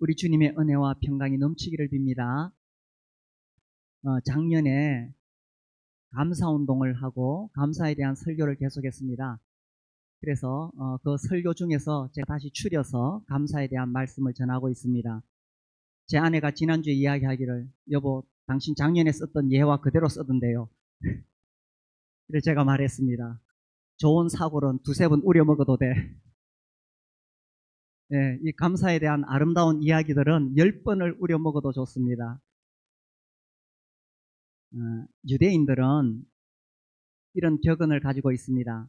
우리 주님의 은혜와 평강이 넘치기를 빕니다. 작년에 감사운동을 하고 감사에 대한 설교를 계속했습니다. 그래서 그 설교 중에서 제가 다시 추려서 감사에 대한 말씀을 전하고 있습니다. 제 아내가 지난주에 이야기하기를, 여보, 당신 작년에 썼던 예화 그대로 쓰던데요. 그래서 제가 말했습니다. 좋은 사고는 두세 번 우려 먹어도 돼. 네, 이 감사에 대한 아름다운 이야기들은 10번을 우려 먹어도 좋습니다. 유대인들은 이런 격언을 가지고 있습니다.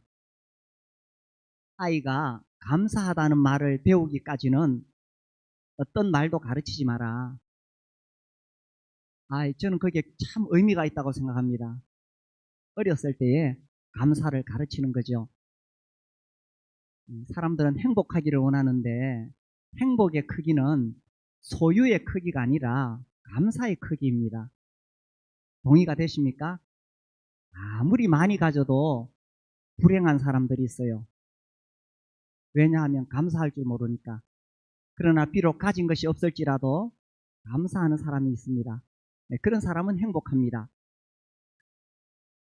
아이가 감사하다는 말을 배우기까지는 어떤 말도 가르치지 마라. 저는 그게 참 의미가 있다고 생각합니다. 어렸을 때에 감사를 가르치는 거죠. 사람들은 행복하기를 원하는데 행복의 크기는 소유의 크기가 아니라 감사의 크기입니다. 동의가 되십니까? 아무리 많이 가져도 불행한 사람들이 있어요. 왜냐하면 감사할 줄 모르니까. 그러나 비록 가진 것이 없을지라도 감사하는 사람이 있습니다. 그런 사람은 행복합니다.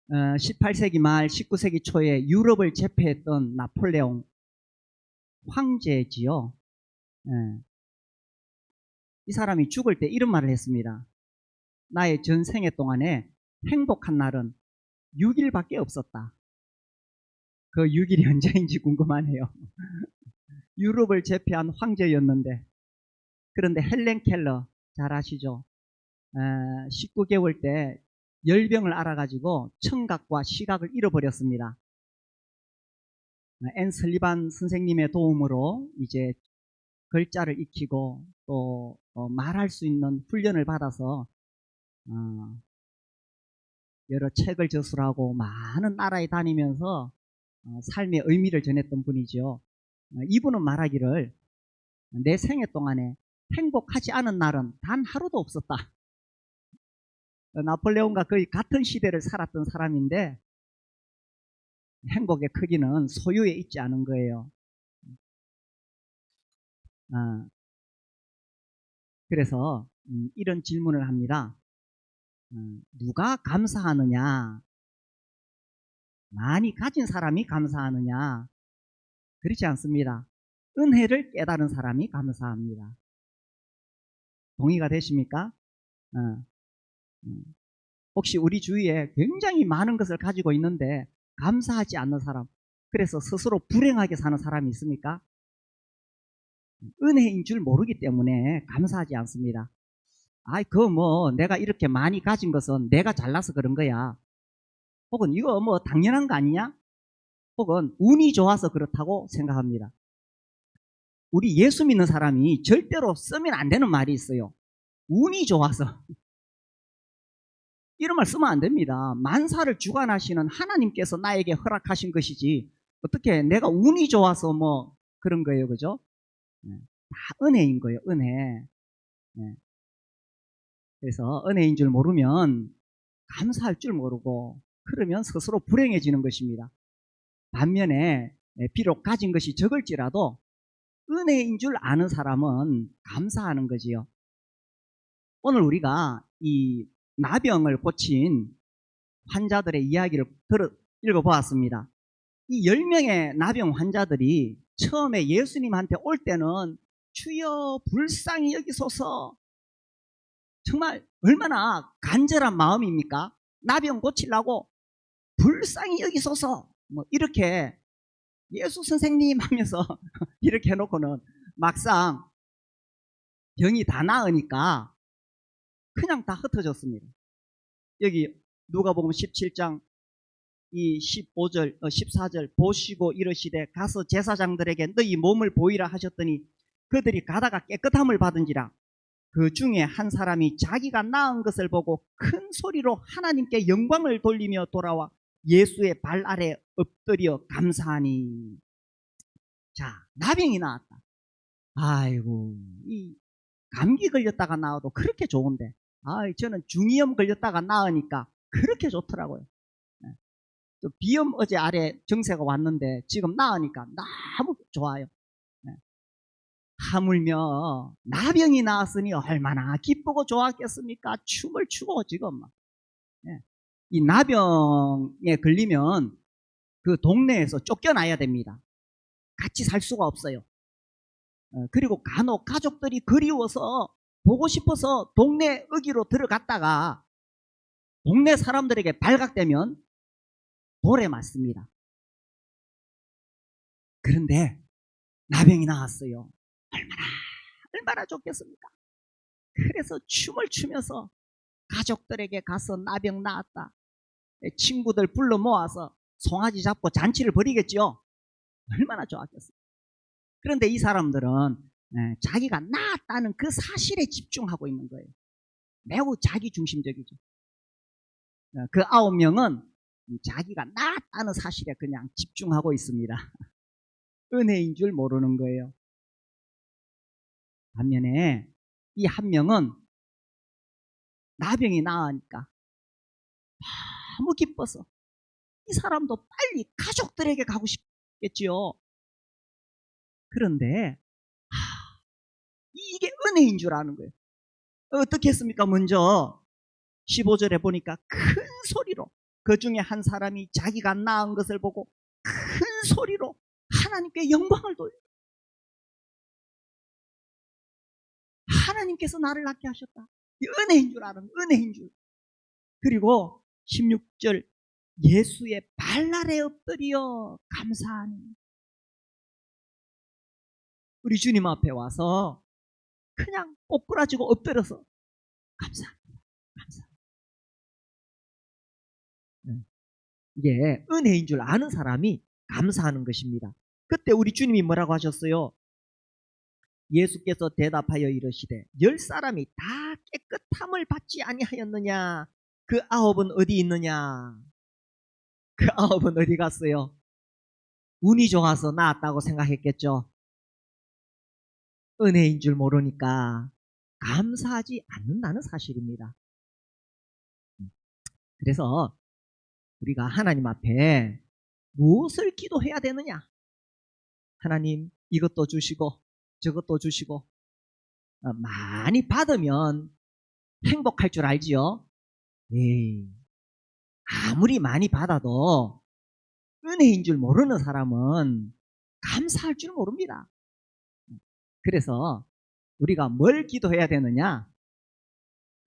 18세기 말 19세기 초에 유럽을 제패했던 나폴레옹 황제지요. 이 사람이 죽을 때 이런 말을 했습니다. 나의 전생애 동안에 행복한 날은 6일밖에 없었다. 그 6일이 언제인지 궁금하네요. 유럽을 제패한 황제였는데, 그런데 헬렌 켈러 잘 아시죠? 19개월 때 열병을 앓아가지고 청각과 시각을 잃어버렸습니다. 앤 설리반 선생님의 도움으로 이제 글자를 익히고 또 말할 수 있는 훈련을 받아서 여러 책을 저술하고 많은 나라에 다니면서 삶의 의미를 전했던 분이죠. 이분은 말하기를, 내 생애 동안에 행복하지 않은 날은 단 하루도 없었다. 나폴레옹과 거의 같은 시대를 살았던 사람인데 행복의 크기는 소유에 있지 않은 거예요. 그래서 이런 질문을 합니다. 누가 감사하느냐? 많이 가진 사람이 감사하느냐? 그렇지 않습니다. 은혜를 깨달은 사람이 감사합니다. 동의가 되십니까? 혹시 우리 주위에 굉장히 많은 것을 가지고 있는데 감사하지 않는 사람, 그래서 스스로 불행하게 사는 사람이 있습니까? 은혜인 줄 모르기 때문에 감사하지 않습니다. 그거 뭐 내가 이렇게 많이 가진 것은 내가 잘나서 그런 거야. 혹은 이거 뭐 당연한 거 아니냐? 혹은 운이 좋아서 그렇다고 생각합니다. 우리 예수 믿는 사람이 절대로 쓰면 안 되는 말이 있어요. 운이 좋아서. 이런 말 쓰면 안 됩니다. 만사를 주관하시는 하나님께서 나에게 허락하신 것이지 어떻게 내가 운이 좋아서 뭐 그런 거예요. 그죠? 다 은혜인 거예요. 은혜. 그래서 은혜인 줄 모르면 감사할 줄 모르고 그러면 스스로 불행해지는 것입니다. 반면에 비록 가진 것이 적을지라도 은혜인 줄 아는 사람은 감사하는 거지요. 오늘 우리가 이 나병을 고친 환자들의 이야기를 읽어보았습니다. 이 10명의 나병 환자들이 처음에 예수님한테 올 때는 주여 불쌍히 여기소서, 정말 얼마나 간절한 마음입니까? 나병 고치려고 불쌍히 여기소서 뭐 이렇게 예수 선생님 하면서 이렇게 해놓고는 막상 병이 다 나으니까 그냥 다 흩어졌습니다. 여기 누가복음 17장 이 15절, 14절 보시고 이르시되 가서 제사장들에게 너희 몸을 보이라 하셨더니 그들이 가다가 깨끗함을 받은지라. 그 중에 한 사람이 자기가 나은 것을 보고 큰 소리로 하나님께 영광을 돌리며 돌아와 예수의 발 아래 엎드려 감사하니. 자, 나병이 나왔다. 아이고, 이 감기 걸렸다가 나와도 그렇게 좋은데, 저는 중이염 걸렸다가 나으니까 그렇게 좋더라고요. 또 비염 어제 아래 증세가 왔는데 지금 나으니까 너무 좋아요. 하물며 나병이 나았으니 얼마나 기쁘고 좋았겠습니까? 춤을 추고 지금 막. 예. 이 나병에 걸리면 그 동네에서 쫓겨나야 됩니다. 같이 살 수가 없어요. 그리고 간혹 가족들이 그리워서 보고 싶어서 동네 어귀로 들어갔다가 동네 사람들에게 발각되면 돌에 맞습니다. 그런데 나병이 나왔어요. 얼마나 좋겠습니까? 그래서 춤을 추면서 가족들에게 가서 나병 나았다, 친구들 불러 모아서 송아지 잡고 잔치를 벌이겠죠. 얼마나 좋았겠어요. 그런데 이 사람들은 자기가 나았다는 그 사실에 집중하고 있는 거예요. 매우 자기 중심적이죠. 그 9명은 자기가 나았다는 사실에 그냥 집중하고 있습니다. 은혜인 줄 모르는 거예요. 반면에 이 한 명은 나병이 나으니까 너무 기뻐서 이 사람도 빨리 가족들에게 가고 싶겠지요. 그런데 이게 은혜인 줄 아는 거예요. 어떻게 했습니까? 먼저 15절에 보니까 큰 소리로, 그 중에 한 사람이 자기가 낳은 것을 보고 큰 소리로 하나님께 영광을 돌려, 하나님께서 나를 낳게 하셨다, 은혜인 줄 아는, 은혜인 줄. 그리고 16절, 예수의 발날에 엎드려 감사하니. 우리 주님 앞에 와서 그냥 꼬꾸라지고 엎드려서 감사합니다, 감사합니다. 이게 은혜인 줄 아는 사람이 감사하는 것입니다. 그때 우리 주님이 뭐라고 하셨어요? 예수께서 대답하여 이르시되 10사람이 다 깨끗함을 받지 아니하였느냐? 그 9은 어디 있느냐? 그 9은 어디 갔어요? 운이 좋아서 나았다고 생각했겠죠. 은혜인 줄 모르니까 감사하지 않는다는 사실입니다. 그래서 우리가 하나님 앞에 무엇을 기도해야 되느냐? 하나님, 이것도 주시고 저것도 주시고, 많이 받으면 행복할 줄 알지요? 에이, 아무리 많이 받아도 은혜인 줄 모르는 사람은 감사할 줄 모릅니다. 그래서 우리가 뭘 기도해야 되느냐?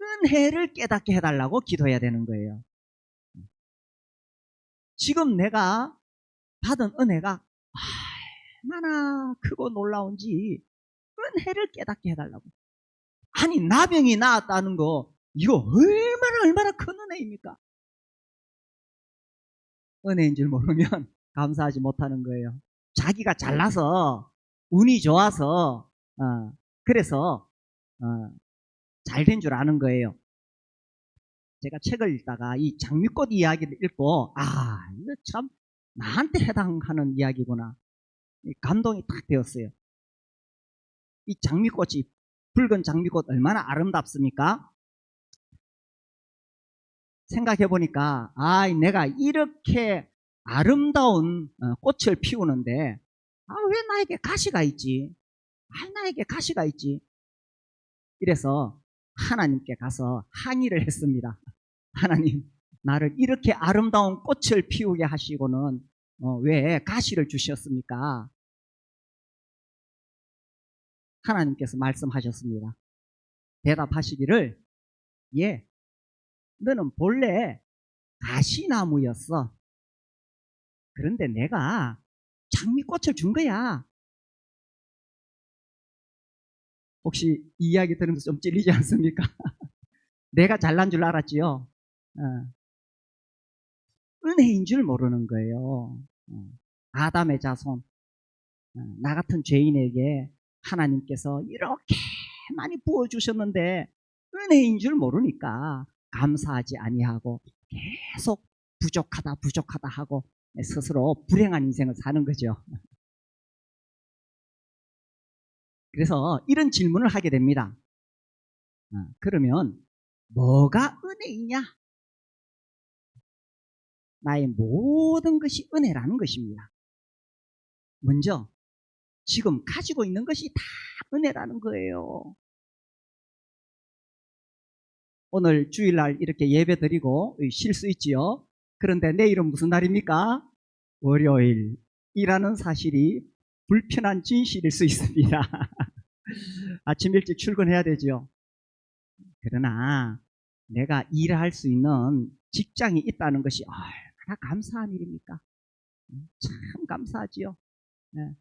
은혜를 깨닫게 해달라고 기도해야 되는 거예요. 지금 내가 받은 은혜가 얼마나 크고 놀라운지 은혜를 깨닫게 해달라고. 아니, 나병이 나았다는 거, 이거 얼마나 큰 은혜입니까? 은혜인 줄 모르면 감사하지 못하는 거예요. 자기가 잘나서, 운이 좋아서, 그래서 잘 된 줄 아는 거예요. 제가 책을 읽다가 이 장미꽃 이야기를 읽고, 이거 참 나한테 해당하는 이야기구나, 감동이 딱 되었어요. 이 장미꽃이, 붉은 장미꽃 얼마나 아름답습니까? 생각해 보니까, 내가 이렇게 아름다운 꽃을 피우는데 왜 나에게 가시가 있지? 나에게 가시가 있지? 이래서 하나님께 가서 항의를 했습니다. 하나님, 나를 이렇게 아름다운 꽃을 피우게 하시고는 왜 가시를 주셨습니까? 하나님께서 말씀하셨습니다. 대답하시기를, 예, 너는 본래 가시나무였어. 그런데 내가 장미꽃을 준 거야. 혹시 이 이야기 들으면서 좀 찔리지 않습니까? 내가 잘난 줄 알았지요. 은혜인 줄 모르는 거예요. 아담의 자손, 나 같은 죄인에게 하나님께서 이렇게 많이 부어주셨는데 은혜인 줄 모르니까 감사하지 아니하고 계속 부족하다 하고 스스로 불행한 인생을 사는 거죠. 그래서 이런 질문을 하게 됩니다. 그러면 뭐가 은혜이냐? 나의 모든 것이 은혜라는 것입니다. 먼저 지금 가지고 있는 것이 다 은혜라는 거예요. 오늘 주일날 이렇게 예배 드리고 쉴 수 있지요. 그런데 내일은 무슨 날입니까? 월요일이라는 사실이 불편한 진실일 수 있습니다. 아침 일찍 출근해야 되죠. 그러나 내가 일할 수 있는 직장이 있다는 것이 얼마나 감사한 일입니까? 참 감사하지요. 네.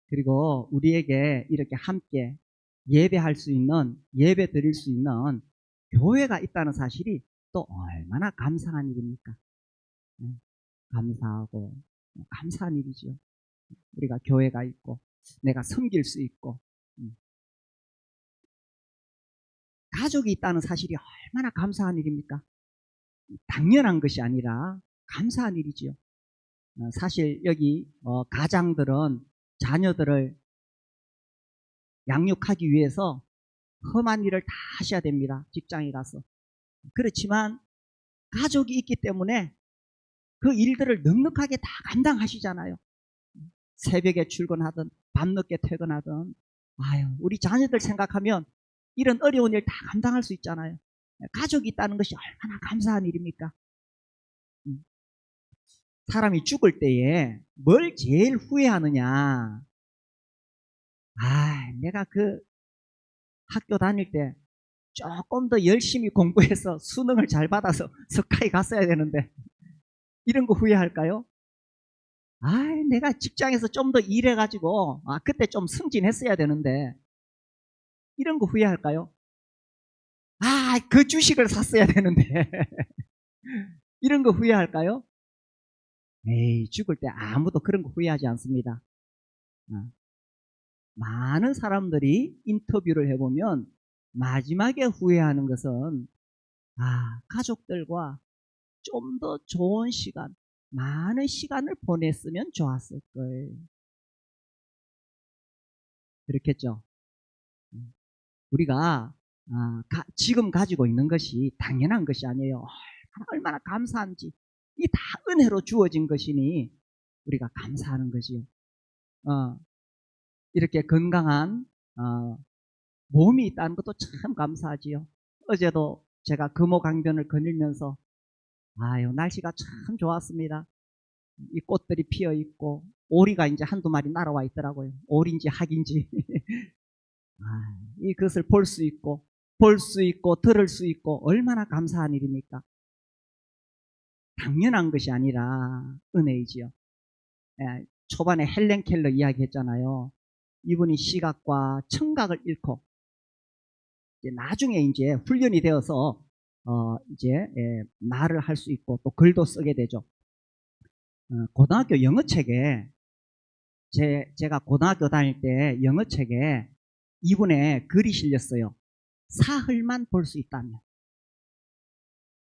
그리고 우리에게 이렇게 함께 예배할 수 있는, 예배 드릴 수 있는 교회가 있다는 사실이 또 얼마나 감사한 일입니까? 네. 감사하고 감사한 일이죠. 우리가 교회가 있고 내가 섬길 수 있고 가족이 있다는 사실이 얼마나 감사한 일입니까? 당연한 것이 아니라 감사한 일이지요. 사실 여기 가장들은 자녀들을 양육하기 위해서 험한 일을 다 하셔야 됩니다. 직장에 가서. 그렇지만 가족이 있기 때문에 그 일들을 넉넉하게 다 감당하시잖아요. 새벽에 출근하든 밤늦게 퇴근하든 우리 자녀들 생각하면 이런 어려운 일 다 감당할 수 있잖아요. 가족이 있다는 것이 얼마나 감사한 일입니까? 사람이 죽을 때에 뭘 제일 후회하느냐? 내가 그 학교 다닐 때 조금 더 열심히 공부해서 수능을 잘 받아서 석가에 갔어야 되는데 이런 거 후회할까요? 내가 직장에서 좀 더 일해가지고 그때 좀 승진했어야 되는데 이런 거 후회할까요? 그 주식을 샀어야 되는데 이런 거 후회할까요? 에이, 죽을 때 아무도 그런 거 후회하지 않습니다. 많은 사람들이 인터뷰를 해보면 마지막에 후회하는 것은 가족들과 좀 더 좋은 시간, 많은 시간을 보냈으면 좋았을 거예요. 그렇겠죠? 우리가 지금 가지고 있는 것이 당연한 것이 아니에요. 얼마나 감사한지. 이 다 은혜로 주어진 것이니 우리가 감사하는 거지요. 이렇게 건강한 몸이 있다는 것도 참 감사하지요. 어제도 제가 금호강변을 거닐면서 날씨가 참 좋았습니다. 이 꽃들이 피어 있고 오리가 이제 한두 마리 날아와 있더라고요. 오리인지 학인지 이것을 볼 수 있고 들을 수 있고 얼마나 감사한 일입니까? 당연한 것이 아니라 은혜이지요. 초반에 헬렌 켈러 이야기했잖아요. 이분이 시각과 청각을 잃고 나중에 이제 훈련이 되어서 이제 말을 할 수 있고 또 글도 쓰게 되죠. 고등학교 영어책에 제가 고등학교 다닐 때 영어책에 이분의 글이 실렸어요. 사흘만 볼 수 있다면.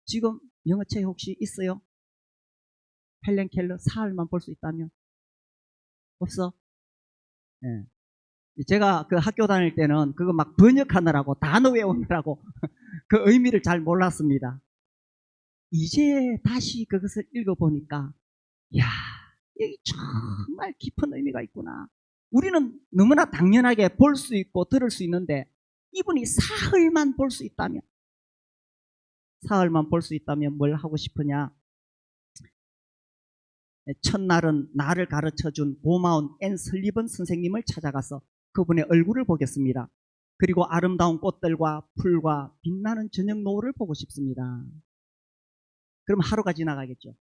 지금 영어책 혹시 있어요? 헬렌 켈러 사흘만 볼 수 있다면? 없어? 네. 제가 그 학교 다닐 때는 그거 막 번역하느라고 단어 외우느라고 그 의미를 잘 몰랐습니다. 이제 다시 그것을 읽어보니까 여기 정말 깊은 의미가 있구나. 우리는 너무나 당연하게 볼 수 있고 들을 수 있는데 이분이 사흘만 볼 수 있다면 뭘 하고 싶으냐? 첫날은 나를 가르쳐준 고마운 앤 설리번 선생님을 찾아가서 그분의 얼굴을 보겠습니다. 그리고 아름다운 꽃들과 풀과 빛나는 저녁 노을을 보고 싶습니다. 그럼 하루가 지나가겠죠.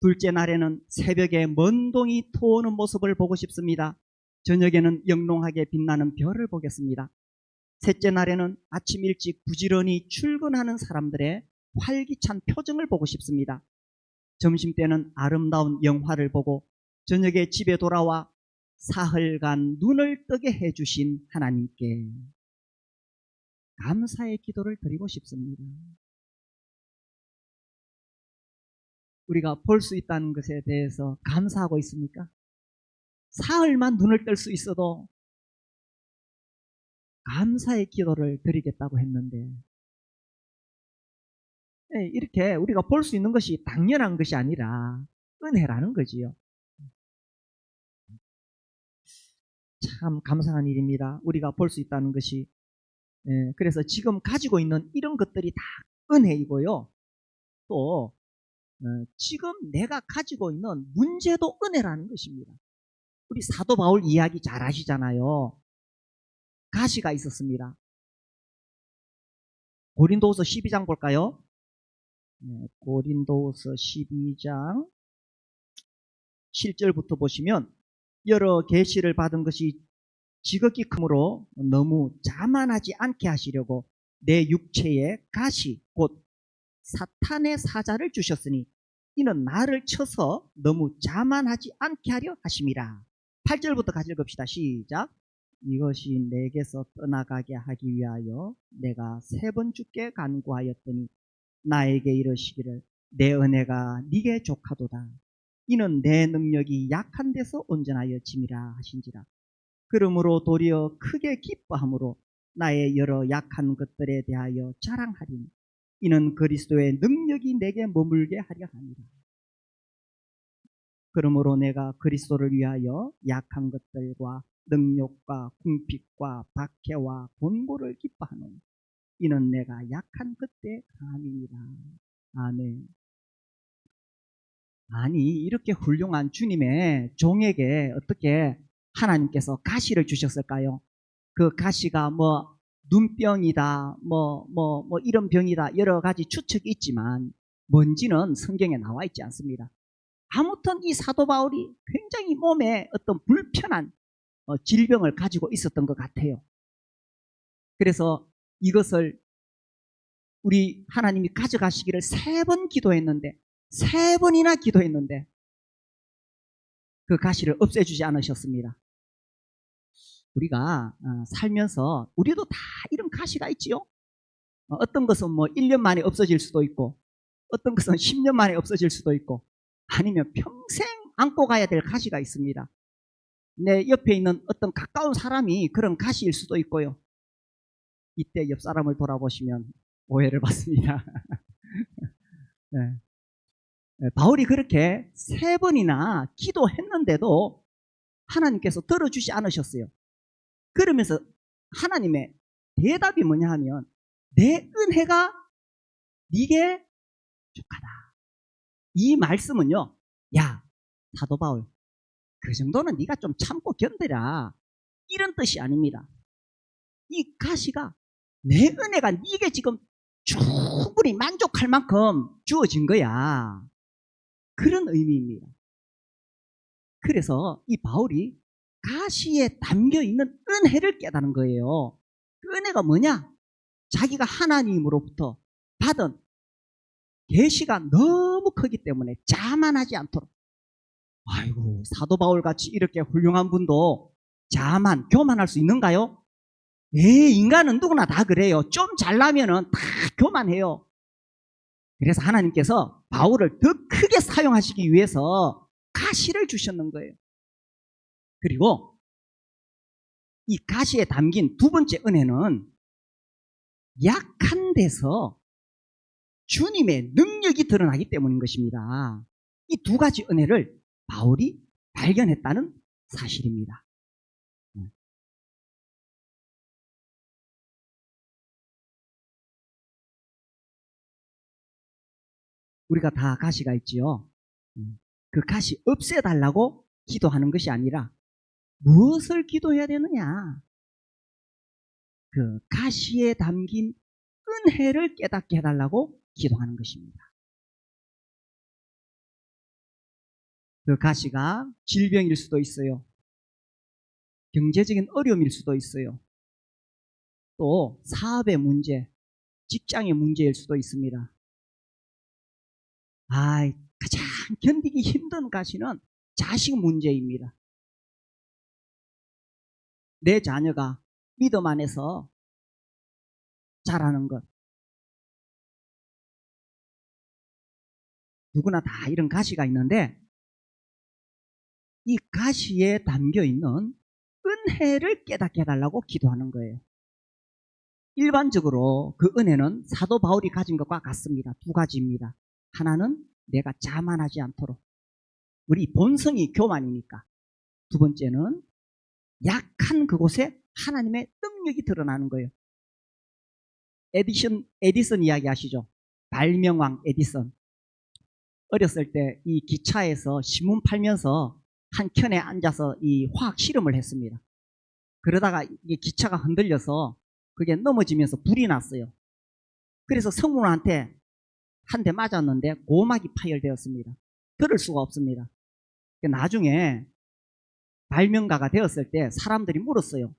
둘째 날에는 새벽에 먼 동이 토오는 모습을 보고 싶습니다. 저녁에는 영롱하게 빛나는 별을 보겠습니다. 셋째 날에는 아침 일찍 부지런히 출근하는 사람들의 활기찬 표정을 보고 싶습니다. 점심때는 아름다운 영화를 보고 저녁에 집에 돌아와 사흘간 눈을 뜨게 해주신 하나님께 감사의 기도를 드리고 싶습니다. 우리가 볼 수 있다는 것에 대해서 감사하고 있습니까? 사흘만 눈을 뜰 수 있어도 감사의 기도를 드리겠다고 했는데 이렇게 우리가 볼 수 있는 것이 당연한 것이 아니라 은혜라는 거지요. 참 감사한 일입니다. 우리가 볼 수 있다는 것이. 그래서 지금 가지고 있는 이런 것들이 다 은혜이고요. 또 지금 내가 가지고 있는 문제도 은혜라는 것입니다. 우리 사도 바울 이야기 잘 아시잖아요. 가시가 있었습니다. 고린도후서 12장 볼까요? 고린도후서 12장 7절부터 보시면 여러 계시를 받은 것이 지극히 크므로 너무 자만하지 않게 하시려고 내 육체에 가시 곧 사탄의 사자를 주셨으니 이는 나를 쳐서 너무 자만하지 않게 하려 하심이라. 8절부터 같이 읽읍시다. 시작. 이것이 내게서 떠나가게 하기 위하여 내가 3번 주께 간구하였더니 나에게 이르시기를 내 은혜가 네게 족하도다. 이는 내 능력이 약한 데서 온전하여 짐이라 하신지라. 그러므로 도리어 크게 기뻐함으로 나의 여러 약한 것들에 대하여 자랑하리니 이는 그리스도의 능력이 내게 머물게 하려 함이라. 그러므로 내가 그리스도를 위하여 약한 것들과 능력과 궁핍과 박해와 곤고를 기뻐하노니 이는 내가 약한 그때 감이니라. 아멘. 아니 이렇게 훌륭한 주님의 종에게 어떻게 하나님께서 가시를 주셨을까요? 그 가시가 뭐 눈병이다 뭐 이런 병이다 여러 가지 추측이 있지만 뭔지는 성경에 나와 있지 않습니다. 아무튼 이 사도 바울이 굉장히 몸에 어떤 불편한 질병을 가지고 있었던 것 같아요. 그래서 이것을 우리 하나님이 가져가시기를 3번 기도했는데 3번이나 기도했는데 그 가시를 없애주지 않으셨습니다. 우리가 살면서 우리도 다 이런 가시가 있지요. 어떤 것은 뭐 1년 만에 없어질 수도 있고 어떤 것은 10년 만에 없어질 수도 있고 아니면 평생 안고 가야 될 가시가 있습니다. 내 옆에 있는 어떤 가까운 사람이 그런 가시일 수도 있고요. 이때 옆 사람을 돌아보시면 오해를 받습니다. 네. 바울이 그렇게 3번이나 기도했는데도 하나님께서 들어주지 않으셨어요. 그러면서 하나님의 대답이 뭐냐 하면 내 은혜가 네게 족하다. 이 말씀은요, 야 사도 바울 그 정도는 네가 좀 참고 견디라 이런 뜻이 아닙니다. 이 가시가 내 은혜가 네게 지금 충분히 만족할 만큼 주어진 거야. 그런 의미입니다. 그래서 이 바울이 가시에 담겨있는 은혜를 깨달은 거예요. 그 은혜가 뭐냐? 자기가 하나님으로부터 받은 계시가 너무 크기 때문에 자만하지 않도록. 아이고 사도 바울같이 이렇게 훌륭한 분도 자만, 교만할 수 있는가요? 인간은 누구나 다 그래요. 좀 잘나면은 다 교만해요. 그래서 하나님께서 바울을 더 크게 사용하시기 위해서 가시를 주셨는 거예요. 그리고 이 가시에 담긴 2번째 은혜는 약한 데서 주님의 능력이 드러나기 때문인 것입니다. 이 2가지 은혜를 바울이 발견했다는 사실입니다. 우리가 다 가시가 있지요. 그 가시 없애달라고 기도하는 것이 아니라 무엇을 기도해야 되느냐? 그 가시에 담긴 은혜를 깨닫게 해달라고 기도하는 것입니다. 그 가시가 질병일 수도 있어요. 경제적인 어려움일 수도 있어요. 또 사업의 문제, 직장의 문제일 수도 있습니다. 가장 견디기 힘든 가시는 자식 문제입니다. 내 자녀가 믿음 안에서 자라는 것. 누구나 다 이런 가시가 있는데 이 가시에 담겨있는 은혜를 깨닫게 해달라고 기도하는 거예요. 일반적으로 그 은혜는 사도 바울이 가진 것과 같습니다. 2가지입니다. 하나는 내가 자만하지 않도록. 우리 본성이 교만이니까. 2번째는 약한 그곳에 하나님의 능력이 드러나는 거예요. 에디슨 이야기 아시죠? 발명왕 에디슨. 어렸을 때 이 기차에서 신문 팔면서 한 켠에 앉아서 이 화학 실험을 했습니다. 그러다가 이 기차가 흔들려서 그게 넘어지면서 불이 났어요. 그래서 성문한테 한 대 맞았는데 고막이 파열되었습니다. 들을 수가 없습니다. 나중에 발명가가 되었을 때 사람들이 물었어요.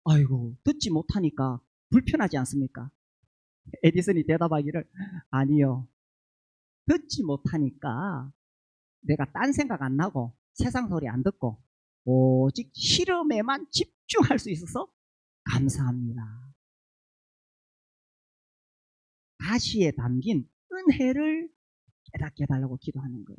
아이고, 듣지 못하니까 불편하지 않습니까? 에디슨이 대답하기를, 아니요, 듣지 못하니까 내가 딴 생각 안 나고 세상 소리 안 듣고 오직 실험에만 집중할 수 있어서 감사합니다. 가시에 담긴 은혜를 깨닫게 해달라고 기도하는 거예요.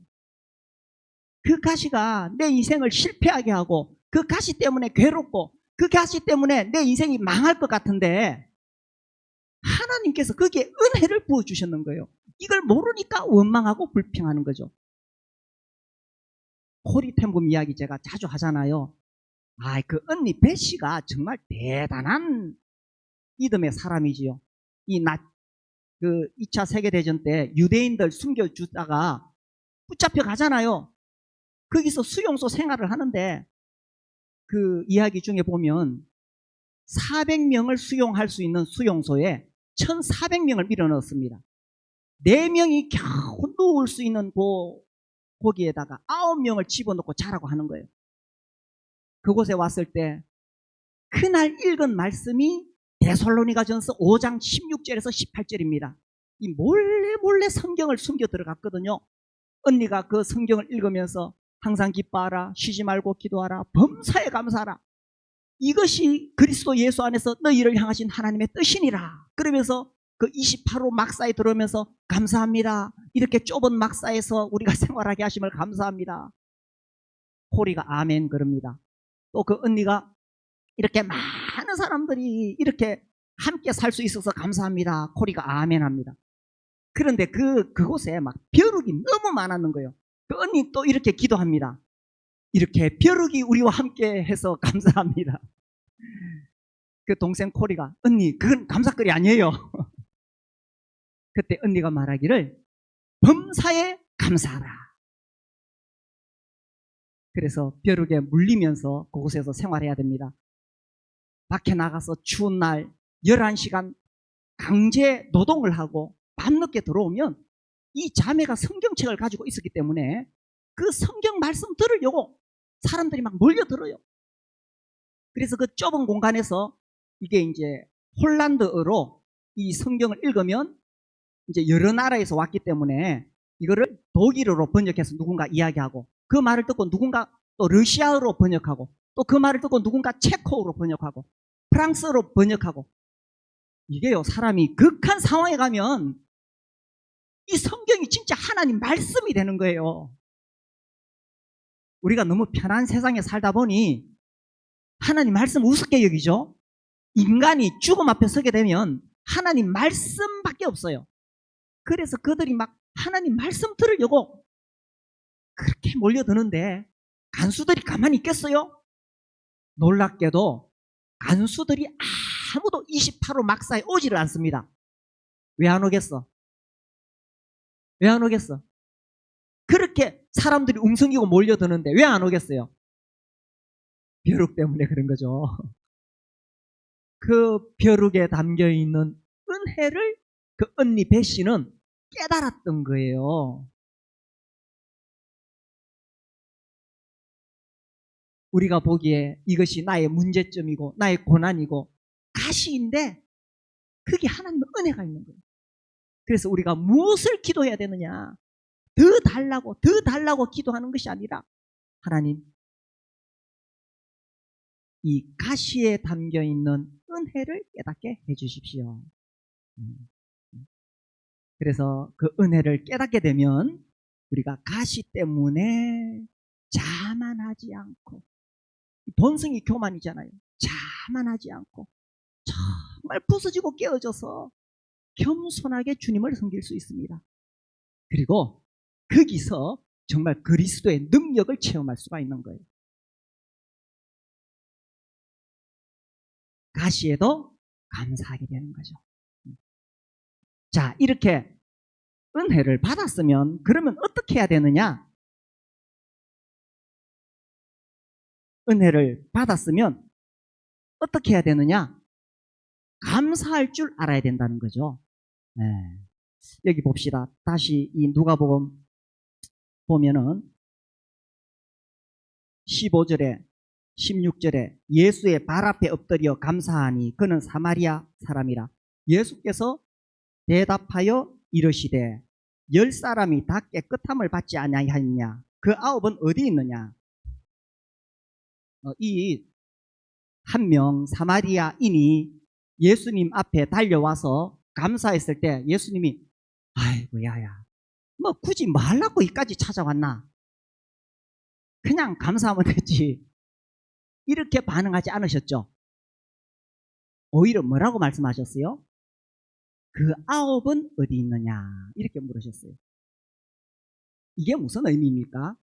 그 가시가 내 인생을 실패하게 하고 그 가시 때문에 괴롭고 그 가시 때문에 내 인생이 망할 것 같은데 하나님께서 거기에 은혜를 부어주셨는 거예요. 이걸 모르니까 원망하고 불평하는 거죠. 코리템금 이야기 제가 자주 하잖아요. 그 언니 베시가 정말 대단한 믿음의 사람이지요. 그 2차 세계대전 때 유대인들 숨겨주다가 붙잡혀 가잖아요. 거기서 수용소 생활을 하는데 그 이야기 중에 보면 400명을 수용할 수 있는 수용소에 1,400명을 밀어넣었습니다. 4명이 겨우 누울 수 있는 거기에다가 9명을 집어넣고 자라고 하는 거예요. 그곳에 왔을 때 그날 읽은 말씀이 데살로니가전서 5장 16절에서 18절입니다. 이 몰래 성경을 숨겨 들어갔거든요. 언니가 그 성경을 읽으면서 항상 기뻐하라, 쉬지 말고 기도하라, 범사에 감사하라. 이것이 그리스도 예수 안에서 너희를 향하신 하나님의 뜻이니라. 그러면서 그 28호 막사에 들어오면서 감사합니다. 이렇게 좁은 막사에서 우리가 생활하게 하심을 감사합니다. 코리가 아멘 그럽니다. 또 그 언니가 이렇게 많은 사람들이 이렇게 함께 살 수 있어서 감사합니다. 코리가 아멘 합니다. 그런데 그곳에 막 벼룩이 너무 많았는 거예요. 그 언니 또 이렇게 기도합니다. 이렇게 벼룩이 우리와 함께 해서 감사합니다. 그 동생 코리가, 언니 그건 감사거리 아니에요. 그때 언니가 말하기를 범사에 감사하라. 그래서 벼룩에 물리면서 그곳에서 생활해야 됩니다. 밖에 나가서 추운 날 11시간 강제 노동을 하고 밤늦게 들어오면 이 자매가 성경책을 가지고 있었기 때문에 그 성경 말씀 들으려고 사람들이 막 몰려들어요. 그래서 그 좁은 공간에서 이게 이제 홀란드어로 이 성경을 읽으면 이제 여러 나라에서 왔기 때문에 이거를 독일어로 번역해서 누군가 이야기하고 그 말을 듣고 누군가 또 러시아어로 번역하고 또 그 말을 듣고 누군가 체코어로 번역하고 프랑스어로 번역하고 이게요 사람이 극한 상황에 가면 이 성경이 진짜 하나님 말씀이 되는 거예요. 우리가 너무 편한 세상에 살다 보니 하나님 말씀 우습게 여기죠. 인간이 죽음 앞에 서게 되면 하나님 말씀밖에 없어요. 그래서 그들이 막 하나님 말씀 들으려고 그렇게 몰려드는데 간수들이 가만히 있겠어요? 놀랍게도 간수들이 아무도 28호 막사에 오지를 않습니다. 왜 안 오겠어? 왜 안 오겠어? 그렇게 사람들이 웅성이고 몰려드는데 왜 안 오겠어요? 벼룩 때문에 그런 거죠. 그 벼룩에 담겨있는 은혜를 그 언니 베씨는 깨달았던 거예요. 우리가 보기에 이것이 나의 문제점이고 나의 고난이고 가시인데 그게 하나님의 은혜가 있는 거예요. 그래서 우리가 무엇을 기도해야 되느냐? 더 달라고 기도하는 것이 아니라 하나님 이 가시에 담겨있는 은혜를 깨닫게 해주십시오. 그래서 그 은혜를 깨닫게 되면 우리가 가시 때문에 자만하지 않고 본성이 교만이잖아요. 자만하지 않고 정말 부서지고 깨어져서 겸손하게 주님을 섬길 수 있습니다. 그리고 거기서 정말 그리스도의 능력을 체험할 수가 있는 거예요. 가시에도 감사하게 되는 거죠. 자, 이렇게 은혜를 받았으면 그러면 어떻게 해야 되느냐? 은혜를 받았으면 어떻게 해야 되느냐? 감사할 줄 알아야 된다는 거죠. 네. 여기 봅시다. 다시 이 누가복음 보면은 15절에 16절에 예수의 발 앞에 엎드려 감사하니 그는 사마리아 사람이라. 예수께서 대답하여 이르시되 10사람이 다 깨끗함을 받지 아니하였냐? 그 9은 어디 있느냐? 이 한 명 사마리아인이 예수님 앞에 달려와서 감사했을 때 예수님이 아이고 야야 뭐 굳이 뭐 하려고 여기까지 찾아왔나? 그냥 감사하면 되지. 이렇게 반응하지 않으셨죠? 오히려 뭐라고 말씀하셨어요? 그 9은 어디 있느냐? 이렇게 물으셨어요. 이게 무슨 의미입니까?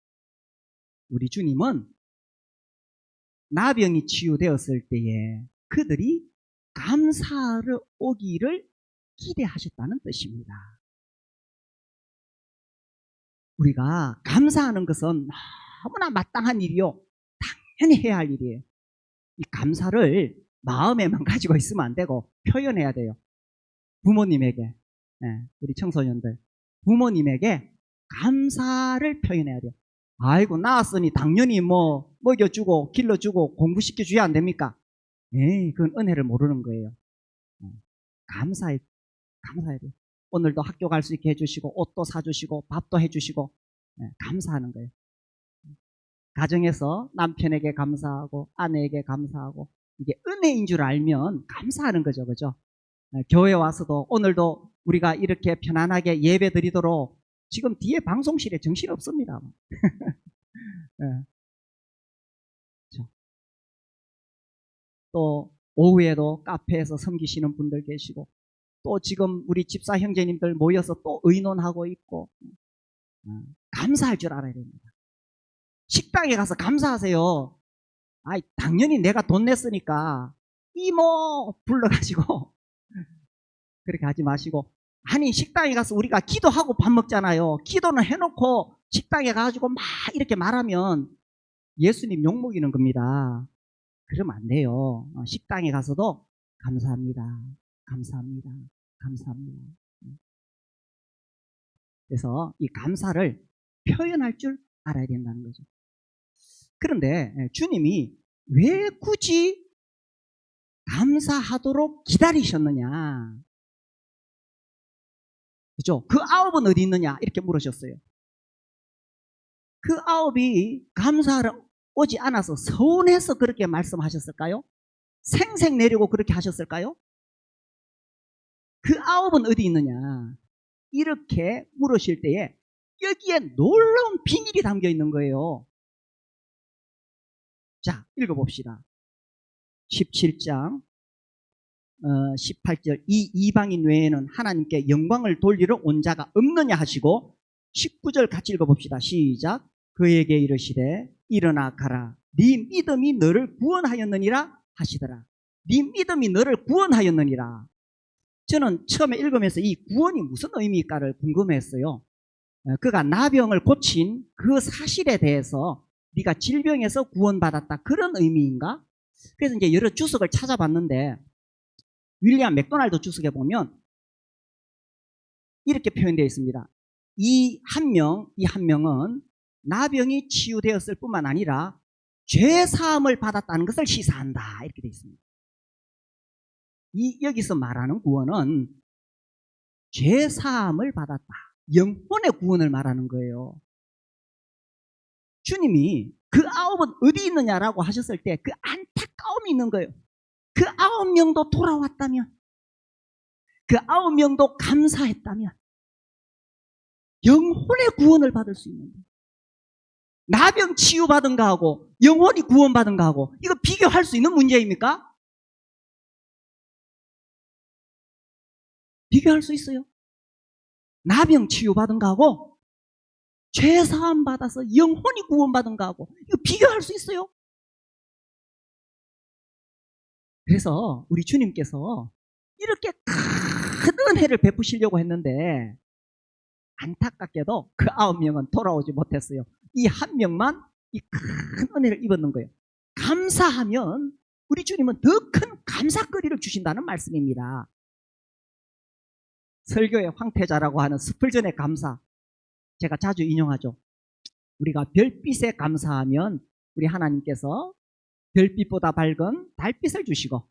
우리 주님은 나병이 치유되었을 때에 그들이 감사를 오기를 기대하셨다는 뜻입니다. 우리가 감사하는 것은 너무나 마땅한 일이요. 당연히 해야 할 일이에요. 이 감사를 마음에만 가지고 있으면 안 되고 표현해야 돼요. 부모님에게, 우리 청소년들, 부모님에게 감사를 표현해야 돼요. 아이고, 낳았으니 당연히 뭐 먹여주고 길러주고 공부시켜줘야 안 됩니까? 에이, 그건 은혜를 모르는 거예요. 감사해야 돼요. 오늘도 학교 갈 수 있게 해주시고 옷도 사주시고 밥도 해주시고 감사하는 거예요. 가정에서 남편에게 감사하고 아내에게 감사하고 이게 은혜인 줄 알면 감사하는 거죠. 그죠? 교회 와서도 오늘도 우리가 이렇게 편안하게 예배 드리도록 지금 뒤에 방송실에 정신 없습니다. 네. 또 오후에도 카페에서 섬기시는 분들 계시고 또 지금 우리 집사 형제님들 모여서 또 의논하고 있고 감사할 줄 알아야 됩니다. 식당에 가서 감사하세요. 아이, 당연히 내가 돈 냈으니까 이모 불러가지고 그렇게 하지 마시고 아니 식당에 가서 우리가 기도하고 밥 먹잖아요. 기도는 해놓고 식당에 가가지고 막 이렇게 말하면 예수님 욕먹이는 겁니다. 그러면 안 돼요. 식당에 가서도 감사합니다. 감사합니다. 감사합니다. 그래서 이 감사를 표현할 줄 알아야 된다는 거죠. 그런데 주님이 왜 굳이 감사하도록 기다리셨느냐? 그죠? 그 9은 어디 있느냐? 이렇게 물으셨어요. 그 9이 감사하러 오지 않아서 서운해서 그렇게 말씀하셨을까요? 생색 내려고 그렇게 하셨을까요? 그 9은 어디 있느냐? 이렇게 물으실 때에 여기에 놀라운 비밀이 담겨 있는 거예요. 자, 읽어봅시다. 17장 18절 이 이방인 외에는 하나님께 영광을 돌리러 온 자가 없느냐 하시고 19절 같이 읽어봅시다. 시작. 그에게 이르시되 일어나 가라. 네 믿음이 너를 구원하였느니라 하시더라. 네 믿음이 너를 구원하였느니라. 저는 처음에 읽으면서 이 구원이 무슨 의미일까를 궁금했어요. 그가 나병을 고친 그 사실에 대해서 네가 질병에서 구원받았다 그런 의미인가? 그래서 이제 여러 주석을 찾아봤는데 윌리엄 맥도날드 주석에 보면 이렇게 표현되어 있습니다. 이 한 명은 나병이 치유되었을 뿐만 아니라 죄사함을 받았다는 것을 시사한다 이렇게 되어 있습니다. 여기서 말하는 구원은 죄사함을 받았다. 영혼의 구원을 말하는 거예요. 주님이 그 9은 어디 있느냐라고 하셨을 때 그 안타까움이 있는 거예요. 그 9명도 돌아왔다면, 그 9명도 감사했다면 영혼의 구원을 받을 수 있는 거예요. 나병 치유받은 거하고 영혼이 구원받은 거하고 이거 비교할 수 있는 문제입니까? 비교할 수 있어요? 나병 치유받은 거하고 죄사함 받아서 영혼이 구원받은 거하고 이거 비교할 수 있어요? 그래서 우리 주님께서 이렇게 큰 은혜를 베푸시려고 했는데 안타깝게도 그 9명은 돌아오지 못했어요. 이 한 명만 이 큰 은혜를 입었는 거예요. 감사하면 우리 주님은 더 큰 감사거리를 주신다는 말씀입니다. 설교의 황태자라고 하는 스펄전의 감사, 제가 자주 인용하죠. 우리가 별빛에 감사하면 우리 하나님께서 별빛보다 밝은 달빛을 주시고,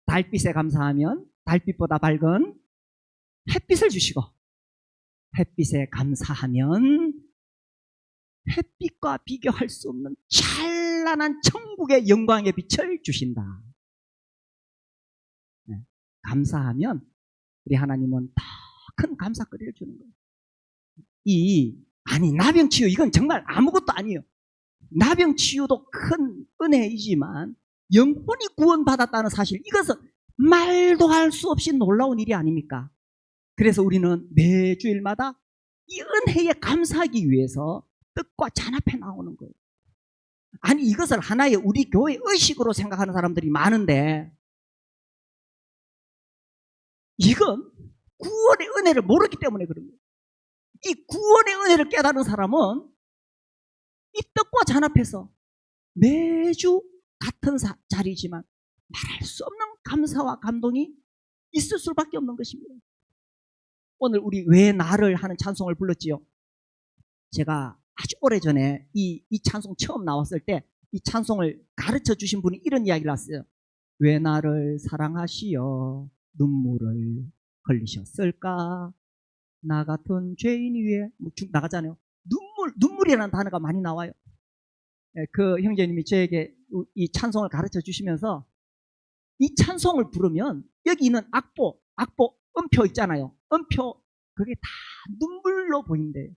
달빛에 감사하면 달빛보다 밝은 햇빛을 주시고, 햇빛에 감사하면 햇빛과 비교할 수 없는 찬란한 천국의 영광의 빛을 주신다. 네. 감사하면 우리 하나님은 더 큰 감사거리를 주는 거예요. 아니 나병치유 이건 정말 아무것도 아니에요. 나병치유도 큰 은혜이지만 영혼이 구원받았다는 사실, 이것은 말도 할 수 없이 놀라운 일이 아닙니까? 그래서 우리는 매주일마다 이 은혜에 감사하기 위해서 뜻과 잔 앞에 나오는 거예요. 아니 이것을 하나의 우리 교회 의식으로 생각하는 사람들이 많은데, 이건 구원의 은혜를 모르기 때문에 그런 거예요. 이 구원의 은혜를 깨달은 사람은 이 뜻과 잔 앞에서 매주 같은 자리지만 말할 수 없는 감사와 감동이 있을 수밖에 없는 것입니다. 오늘 우리 왜 나를 하는 찬송을 불렀지요. 제가 아주 오래전에 이 찬송 처음 나왔을 때 이 찬송을 가르쳐 주신 분이 이런 이야기를 했어요. 왜 나를 사랑하시어 눈물을 흘리셨을까? 나 같은 죄인 위에 쭉 나가잖아요. 눈물이라는 단어가 많이 나와요. 그 형제님이 저에게 이 찬송을 가르쳐 주시면서 이 찬송을 부르면 여기 있는 악보, 음표 있잖아요. 음표, 그게 다 눈물로 보인대요.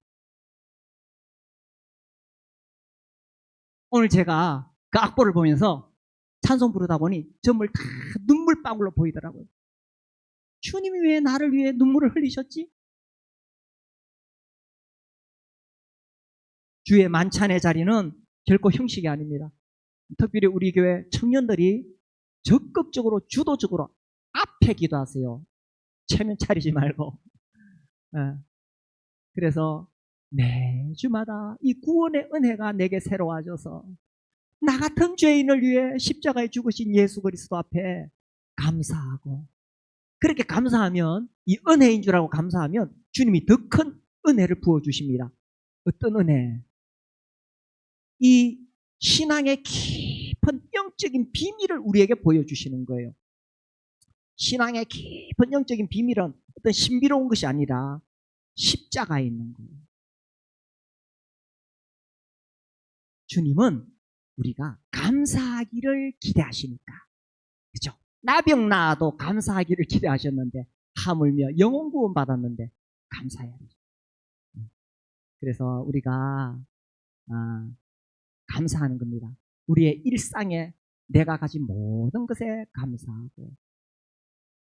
오늘 제가 그 악보를 보면서 찬송 부르다 보니 전부 다 눈물방울로 보이더라고요. 주님이 왜 나를 위해 눈물을 흘리셨지? 주의 만찬의 자리는 결코 형식이 아닙니다. 특별히 우리 교회 청년들이 적극적으로 주도적으로 앞에 기도하세요. 체면 차리지 말고. 그래서 매주마다 이 구원의 은혜가 내게 새로워져서 나 같은 죄인을 위해 십자가에 죽으신 예수 그리스도 앞에 감사하고, 그렇게 감사하면, 이 은혜인 줄 알고 감사하면 주님이 더 큰 은혜를 부어주십니다. 어떤 은혜? 이 신앙의 깊은 영적인 비밀을 우리에게 보여주시는 거예요. 신앙의 깊은 영적인 비밀은 어떤 신비로운 것이 아니라 십자가에 있는 거예요. 주님은 우리가 감사하기를 기대하시니까, 그렇죠? 나병 나아도 감사하기를 기대하셨는데, 하물며 영혼 구원 받았는데 감사해야 되죠. 그래서 우리가 감사하는 겁니다. 우리의 일상에 내가 가진 모든 것에 감사하고,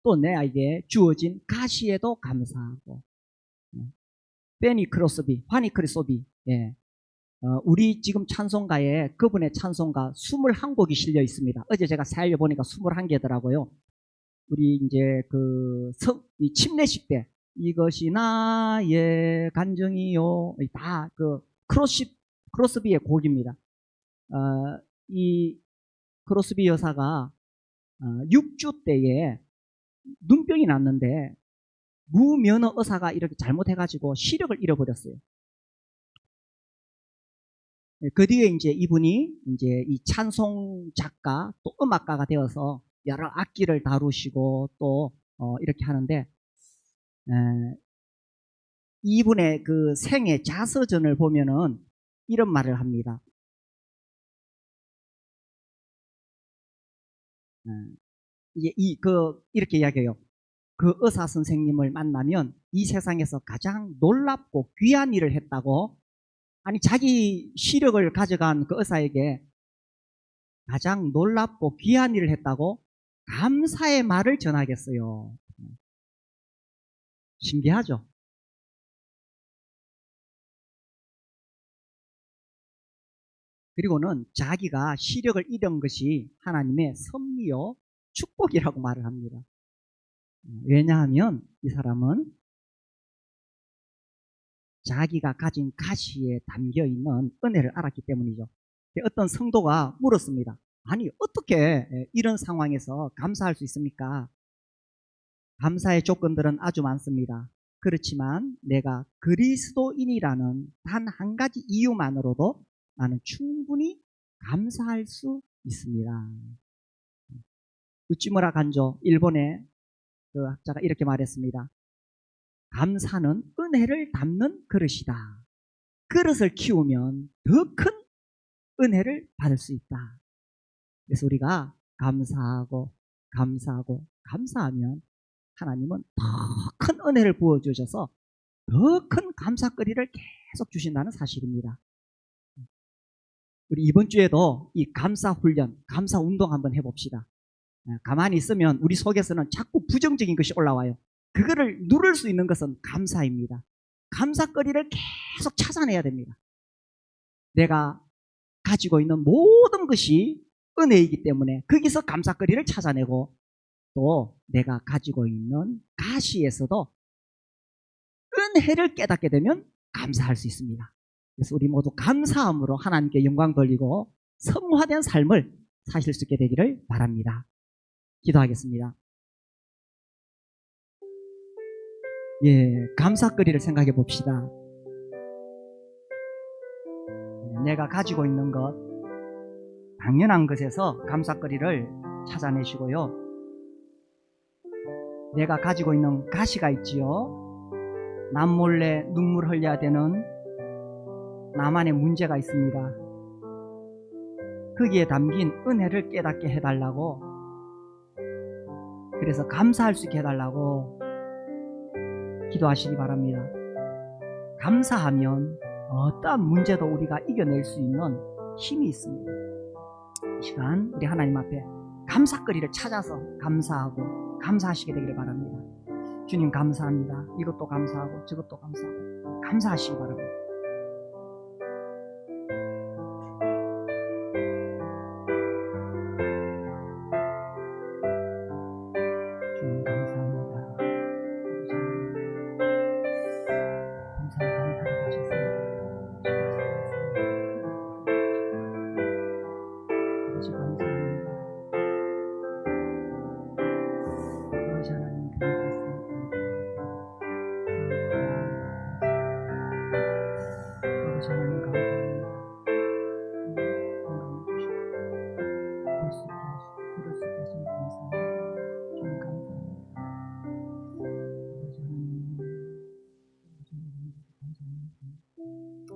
또 내에게 주어진 가시에도 감사하고. 페니 크로스비, 파니 크리소비, 우리 지금 찬송가에 그분의 찬송가 21곡이 실려 있습니다. 어제 제가 살려보니까 21개더라고요. 우리 이제 이 침례식 때 이것이 나의 간증이요, 다 그 크로스비의 곡입니다. 이 크로스비 여사가 6주 때에 눈병이 났는데 무면허 의사가 이렇게 잘못해가지고 시력을 잃어버렸어요. 그 뒤에 이제 이분이 이제 이 찬송 작가 또 음악가가 되어서 여러 악기를 다루시고 또 이렇게 하는데, 이분의 그 생애 자서전을 보면은 이런 말을 합니다. 이제 이렇게 이야기해요. 그 의사 선생님을 만나면 이 세상에서 가장 놀랍고 귀한 일을 했다고, 아니 자기 시력을 가져간 그 의사에게 가장 놀랍고 귀한 일을 했다고 감사의 말을 전하겠어요. 신기하죠? 그리고는 자기가 시력을 잃은 것이 하나님의 섭리요 축복이라고 말을 합니다. 왜냐하면 이 사람은 자기가 가진 가시에 담겨있는 은혜를 알았기 때문이죠. 어떤 성도가 물었습니다. 아니, 어떻게 이런 상황에서 감사할 수 있습니까? 감사의 조건들은 아주 많습니다. 그렇지만 내가 그리스도인이라는 단 한 가지 이유만으로도 나는 충분히 감사할 수 있습니다. 우찌무라 간조, 일본의 그 학자가 이렇게 말했습니다. 감사는 은혜를 담는 그릇이다. 그릇을 키우면 더 큰 은혜를 받을 수 있다. 그래서 우리가 감사하고 감사하면 하나님은 더 큰 은혜를 부어주셔서 더 큰 감사거리를 계속 주신다는 사실입니다. 우리 이번 주에도 이 감사 훈련, 감사 운동 한번 해봅시다. 가만히 있으면 우리 속에서는 자꾸 부정적인 것이 올라와요. 그거를 누를 수 있는 것은 감사입니다. 감사거리를 계속 찾아내야 됩니다. 내가 가지고 있는 모든 것이 은혜이기 때문에 거기서 감사거리를 찾아내고, 또 내가 가지고 있는 가시에서도 은혜를 깨닫게 되면 감사할 수 있습니다. 그래서 우리 모두 감사함으로 하나님께 영광 돌리고 성화된 삶을 사실 수 있게 되기를 바랍니다. 기도하겠습니다. 감사거리를 생각해 봅시다. 내가 가지고 있는 것, 당연한 것에서 감사거리를 찾아내시고요. 내가 가지고 있는 가시가 있지요. 남몰래 눈물 흘려야 되는 나만의 문제가 있습니다. 거기에 담긴 은혜를 깨닫게 해달라고, 그래서 감사할 수 있게 해달라고 기도하시기 바랍니다. 감사하면 어떠한 문제도 우리가 이겨낼 수 있는 힘이 있습니다. 이 시간 우리 하나님 앞에 감사거리를 찾아서 감사하고 감사하시게 되기를 바랍니다. 주님 감사합니다. 이것도 감사하고 저것도 감사하고 감사하시기 바랍니다. 주님 감사합니다. 감사를 하셨습니다. 아버지 감사합니다. 아버지 하나님 감사합니다. 아버지 하나님 감사합니다. 건강을 주시고 볼 수 있게 하시고 들을 수 있게 하시니 감사합니다. 주님 감사합니다.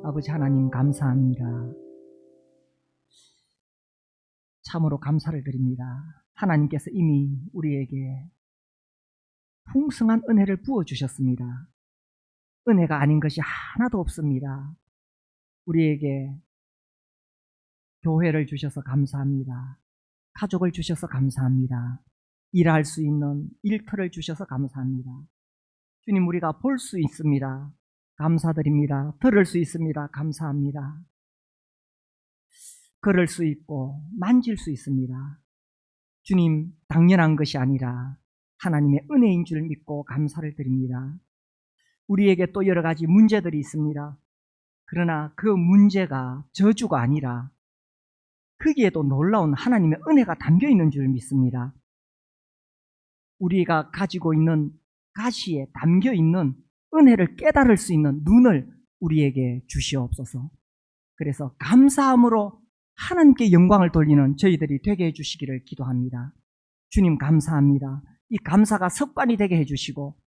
아버지 하나님 감사합니다. 참으로 감사를 드립니다. 하나님께서 이미 우리에게 풍성한 은혜를 부어주셨습니다. 은혜가 아닌 것이 하나도 없습니다. 우리에게 교회를 주셔서 감사합니다. 가족을 주셔서 감사합니다. 일할 수 있는 일터를 주셔서 감사합니다. 주님, 우리가 볼 수 있습니다. 감사드립니다. 들을 수 있습니다. 감사합니다. 걸을 수 있고 만질 수 있습니다. 주님, 당연한 것이 아니라 하나님의 은혜인 줄 믿고 감사를 드립니다. 우리에게 또 여러 가지 문제들이 있습니다. 그러나 그 문제가 저주가 아니라 거기에도 놀라운 하나님의 은혜가 담겨 있는 줄 믿습니다. 우리가 가지고 있는 가시에 담겨 있는 은혜를 깨달을 수 있는 눈을 우리에게 주시옵소서. 그래서 감사함으로 하나님께 영광을 돌리는 저희들이 되게 해주시기를 기도합니다. 주님 감사합니다. 이 감사가 습관이 되게 해주시고,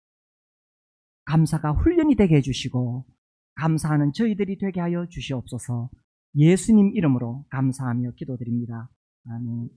감사가 훈련이 되게 해주시고, 감사하는 저희들이 되게 하여 주시옵소서. 예수님 이름으로 감사하며 기도드립니다. 아멘.